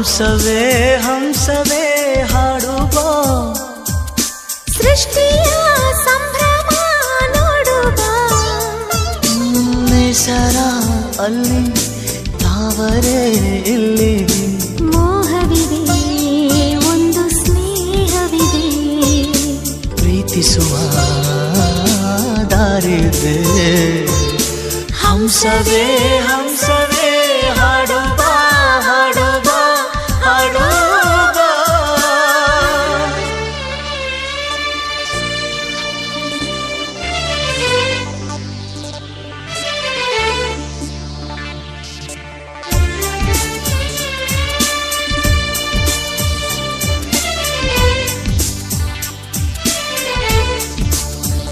ಹಂಸವೇ ಹಂಸವೇ ಹಾಡುವ ಸೃಷ್ಟಿಯ ಸಂಭ್ರಮ ನೋಡುವ ನೇಸರ ಅಲ್ಲಿ ತಾವರೆ ಇಲ್ಲಿ ಮೋಹವಿದೆ ಒಂದು ಸ್ನೇಹವಿದೆ ಪ್ರೀತಿಸುವ ದಾರಿದೆ ಹಂಸವೇ ಹಂಸವೇ